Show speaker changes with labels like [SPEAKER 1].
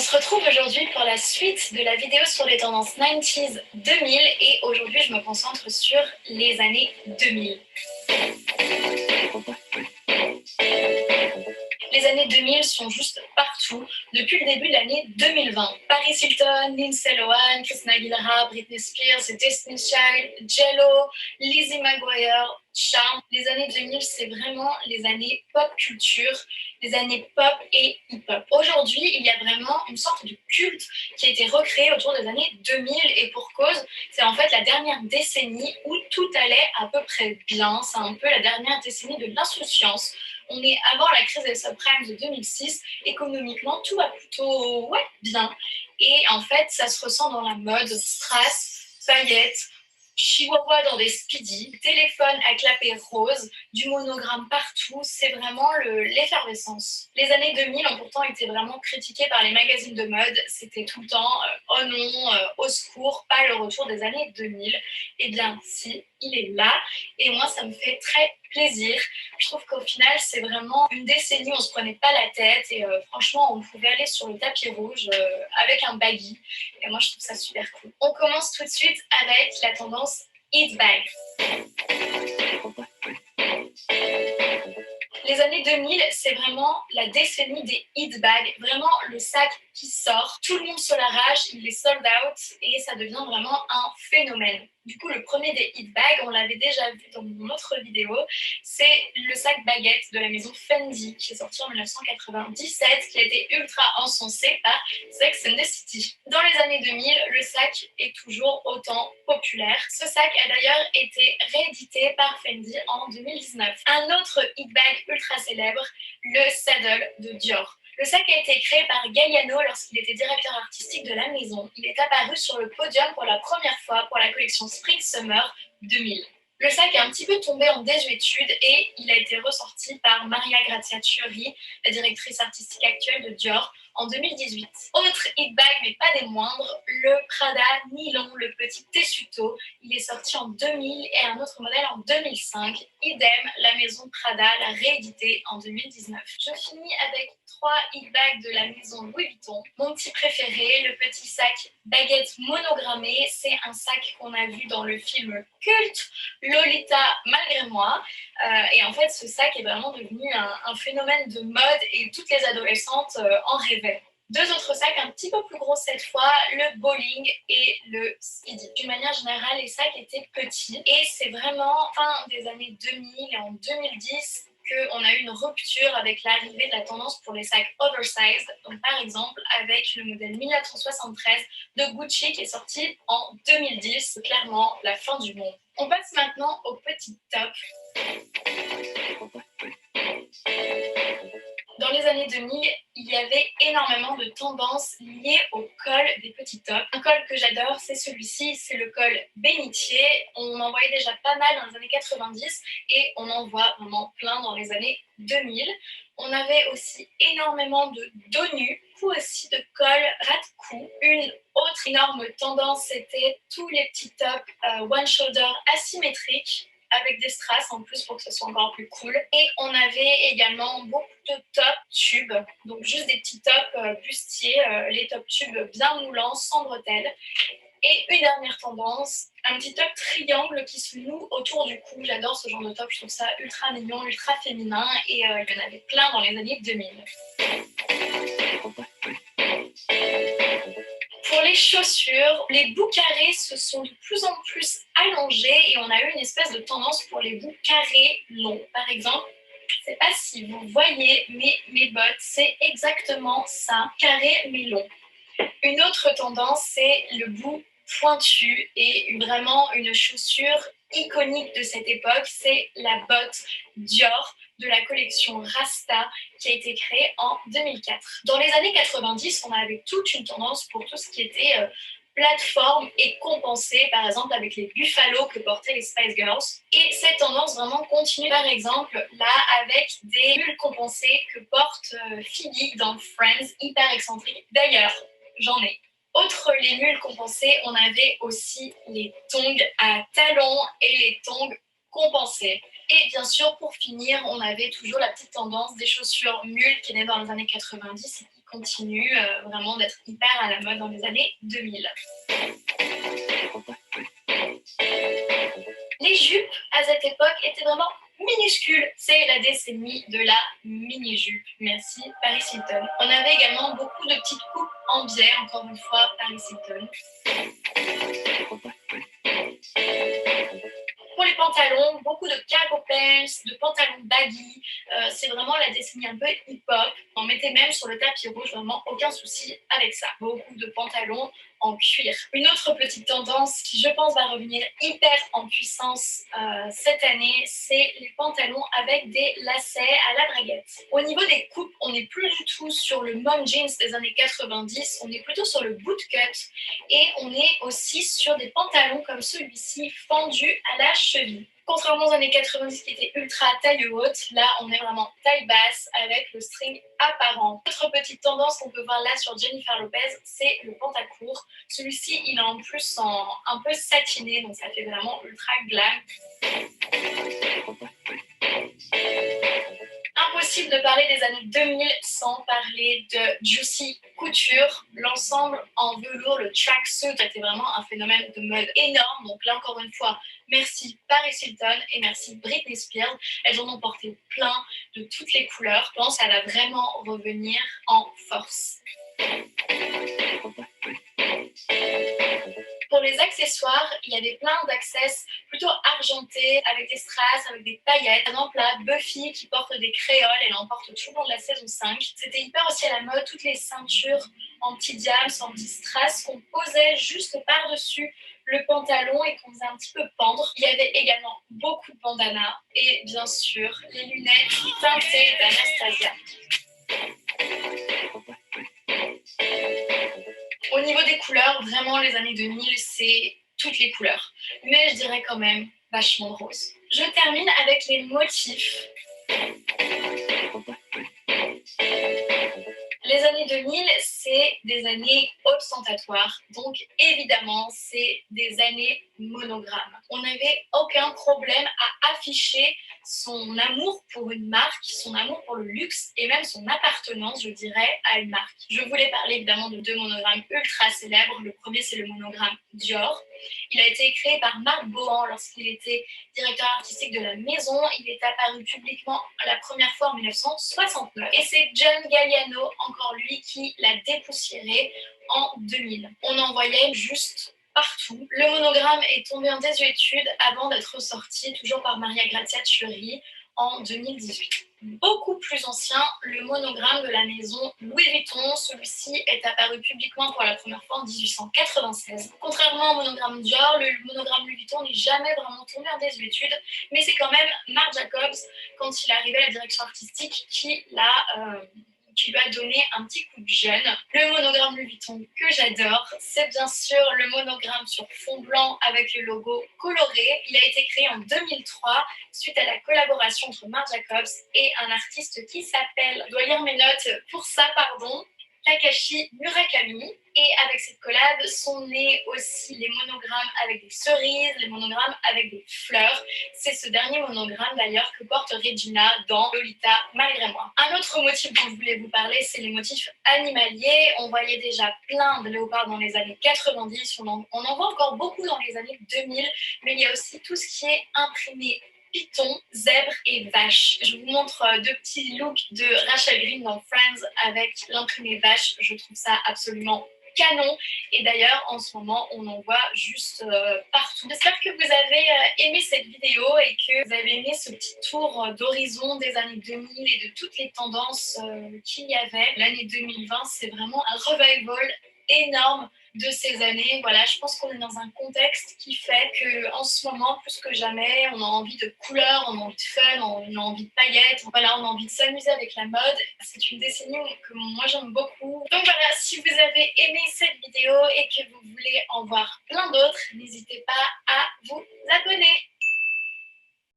[SPEAKER 1] se retrouve aujourd'hui pour la suite de la vidéo sur les tendances 90s 2000 et aujourd'hui je me concentre sur les années 2000. Les années 2000 sont juste partout depuis le début de l'année 2020. Paris Hilton, Lindsay Lohan, Christina Aguilera, Britney Spears, Destiny's Child, Jello, Lizzie McGuire, Charm. Les années 2000, c'est vraiment les années pop culture, les années pop et hip-hop. Aujourd'hui, il y a vraiment une sorte de culte qui a été recréé autour des années 2000 et pour cause, c'est en fait la dernière décennie où tout allait à peu près bien. C'est un peu la dernière décennie de l'insouciance. On est avant la crise des subprimes de 2006. Économiquement, tout va plutôt bien. Et en fait, ça se ressent dans la mode, strass, paillettes, chihuahua dans des speedy, téléphone à clapet rose, du monogramme partout, c'est vraiment l'effervescence. Les années 2000 ont pourtant été vraiment critiquées par les magazines de mode, c'était tout le temps oh non, au secours, pas le retour des années 2000. Eh bien si, il est là, et moi ça me fait très plaisir. Je trouve qu'au final c'est vraiment une décennie où on se prenait pas la tête et franchement on pouvait aller sur le tapis rouge avec un baggy. Et moi, je trouve ça super cool. On commence tout de suite avec la tendance Hit Bag. Les années 2000, c'est vraiment la décennie des hit bags, vraiment le sac qui sort. Tout le monde se l'arrache, il est sold out et ça devient vraiment un phénomène. Du coup, le premier des hit bags, on l'avait déjà vu dans mon autre vidéo, c'est le sac baguette de la maison Fendi qui est sorti en 1997, qui a été ultra encensé par Sex and the City. Dans les années 2000, le sac est toujours autant populaire. Ce sac a d'ailleurs été réédité par Fendi en 2019. Un autre hit bag ultra célèbre, le Saddle de Dior. Le sac a été créé par Galliano lorsqu'il était directeur artistique de la maison. Il est apparu sur le podium pour la première fois pour la collection Spring-Summer 2000. Le sac est un petit peu tombé en désuétude et il a été ressorti par Maria Grazia Chiuri, la directrice artistique actuelle de Dior, en 2018. Autre hit bag, mais pas des moindres, le Prada Nylon, le petit tessuto. Il est sorti en 2000 et un autre modèle en 2005. Idem, la maison Prada l'a réédité en 2019. Je finis avec 3 hit bags de la maison Louis Vuitton. Mon petit préféré, le petit sac baguette monogrammé. C'est un sac qu'on a vu dans le film culte Lolita malgré moi. Et en fait, ce sac est vraiment devenu un phénomène de mode et toutes les adolescentes en rêvaient. Deux autres sacs un petit peu plus gros cette fois, le bowling et le speedy. D'une manière générale, les sacs étaient petits et c'est vraiment fin des années 2000 et en 2010 qu'on a eu une rupture avec l'arrivée de la tendance pour les sacs oversized. Donc par exemple avec le modèle 1973 de Gucci qui est sorti en 2010. C'est clairement la fin du monde. On passe maintenant au petit top. Dans les années 2000, il y avait énormément de tendances liées au col des petits tops. Un col que j'adore, c'est celui-ci, c'est le col bénitier. On en voyait déjà pas mal dans les années 90 et on en voit vraiment plein dans les années 2000. On avait aussi énormément de dos nus, aussi de col ras-de-cou. Une autre énorme tendance, c'était tous les petits tops one shoulder asymétriques avec des strass en plus pour que ce soit encore plus cool. Et on avait également beaucoup de top tubes, donc juste des petits tops bustiers, les top tubes bien moulants, sans bretelles. Et une dernière tendance, un petit top triangle qui se noue autour du cou. J'adore ce genre de top, je trouve ça ultra mignon, ultra féminin et il y en avait plein dans les années 2000. Pour les chaussures, les bouts carrés se sont de plus en plus allongés et on a eu une espèce de tendance pour les bouts carrés longs. Par exemple, je ne sais pas si vous voyez, mais mes bottes, c'est exactement ça, carré mais long. Une autre tendance, c'est le bout pointu et vraiment une chaussure iconique de cette époque, c'est la botte Dior de la collection Rasta qui a été créée en 2004. Dans les années 90, on avait toute une tendance pour tout ce qui était plateforme et compensé, par exemple avec les Buffalo que portaient les Spice Girls. Et cette tendance vraiment continue, par exemple, là, avec des bulles compensées que porte Phoebe dans Friends, hyper excentrique. D'ailleurs, j'en ai. Outre les mules compensées, on avait aussi les tongs à talons et les tongs compensés. Et bien sûr, pour finir, on avait toujours la petite tendance des chaussures mules qui est née dans les années 90 et qui continue vraiment d'être hyper à la mode dans les années 2000. Les jupes à cette époque étaient vraiment minuscules. C'est la décennie de la mini-jupe. Merci Paris Hilton. On avait également beaucoup de petites coupes en biais, encore une fois Paris Hilton. Pour les pantalons, beaucoup de cargo pants, de pantalons baggy. C'est vraiment la décennie un peu hip-hop. On mettait même sur le tapis rouge, vraiment aucun souci avec ça. Beaucoup de pantalons en cuir. Une autre petite tendance qui, je pense, va revenir hyper en puissance cette année, c'est les pantalons avec des lacets à la braguette. Au niveau des coupes, on n'est plus du tout sur le mom jeans des années 90, on est plutôt sur le bootcut et on est aussi sur des pantalons comme celui-ci fendus à la cheville. Contrairement aux années 90 qui étaient ultra taille haute, là on est vraiment taille basse avec le string apparent. Autre petite tendance qu'on peut voir là sur Jennifer Lopez, c'est le pantacourt. Celui-ci il est en plus un peu satiné, donc ça fait vraiment ultra glam. Impossible de parler des années 2000 sans parler de Juicy Couture. L'ensemble en velours, le tracksuit, était vraiment un phénomène de mode énorme. Donc là, encore une fois, merci Paris Hilton et merci Britney Spears. Elles en ont porté plein de toutes les couleurs. Je pense qu'elle va vraiment revenir en force. Pour les accessoires, il y avait plein d'accessoires plutôt argentés, avec des strass, avec des paillettes. Par exemple, là, Buffy qui porte des créoles, elle en porte tout le long de la saison 5. C'était hyper aussi à la mode, toutes les ceintures en petits diams, en petits strass qu'on posait juste par-dessus le pantalon et qu'on faisait un petit peu pendre. Il y avait également beaucoup de bandanas et bien sûr les lunettes teintées d'Anastasia. Au niveau des couleurs, vraiment les années 2000, c'est toutes les couleurs. Mais je dirais quand même vachement de rose. Je termine avec les motifs. Les années 2000, c'est des années ostentatoires. Donc évidemment, c'est des années monogrammes. On n'avait aucun problème à afficher son amour pour une marque, son amour pour le luxe et même son appartenance, je dirais, à une marque. Je voulais parler évidemment de deux monogrammes ultra célèbres. Le premier, c'est le monogramme Dior. Il a été créé par Marc Bohan lorsqu'il était directeur artistique de la maison. Il est apparu publiquement la première fois en 1969. Et c'est John Galliano, encore lui, qui l'a dépoussiéré en 2000. On en voyait juste partout. Le monogramme est tombé en désuétude avant d'être ressorti, toujours par Maria Grazia Chiuri, en 2018. Beaucoup plus ancien, le monogramme de la maison Louis Vuitton. Celui-ci est apparu publiquement pour la première fois en 1896. Contrairement au monogramme Dior, le monogramme Louis Vuitton n'est jamais vraiment tombé en désuétude, mais c'est quand même Marc Jacobs, quand il est arrivé à la direction artistique, qui lui a donné un petit coup de jeune. Le monogramme Louis Vuitton que j'adore, c'est bien sûr le monogramme sur fond blanc avec le logo coloré. Il a été créé en 2003 suite à la collaboration entre Marc Jacobs et un artiste qui s'appelle, je dois lire mes notes pour ça, pardon, Takashi Murakami. Et avec cette collab sont nés aussi les monogrammes avec des cerises, les monogrammes avec des fleurs. C'est ce dernier monogramme d'ailleurs que porte Regina dans Lolita malgré moi. Un autre motif dont je voulais vous parler, c'est les motifs animaliers. On voyait déjà plein de léopards dans les années 90, on en voit encore beaucoup dans les années 2000, mais il y a aussi tout ce qui est imprimé python, zèbre et vache. Je vous montre deux petits looks de Rachel Green dans Friends avec l'imprimé vache. Je trouve ça absolument canon et d'ailleurs en ce moment on en voit juste partout. J'espère que vous avez aimé cette vidéo et que vous avez aimé ce petit tour d'horizon des années 2000 et de toutes les tendances qu'il y avait. L'année 2020 c'est vraiment un revival énorme de ces années. Voilà, je pense qu'on est dans un contexte qui fait qu'en ce moment, plus que jamais, on a envie de couleurs, on a envie de fun, on a envie de paillettes, voilà, on a envie de s'amuser avec la mode. C'est une décennie que moi j'aime beaucoup. Donc voilà, si vous avez aimé cette vidéo et que vous voulez en voir plein d'autres, n'hésitez pas à vous abonner.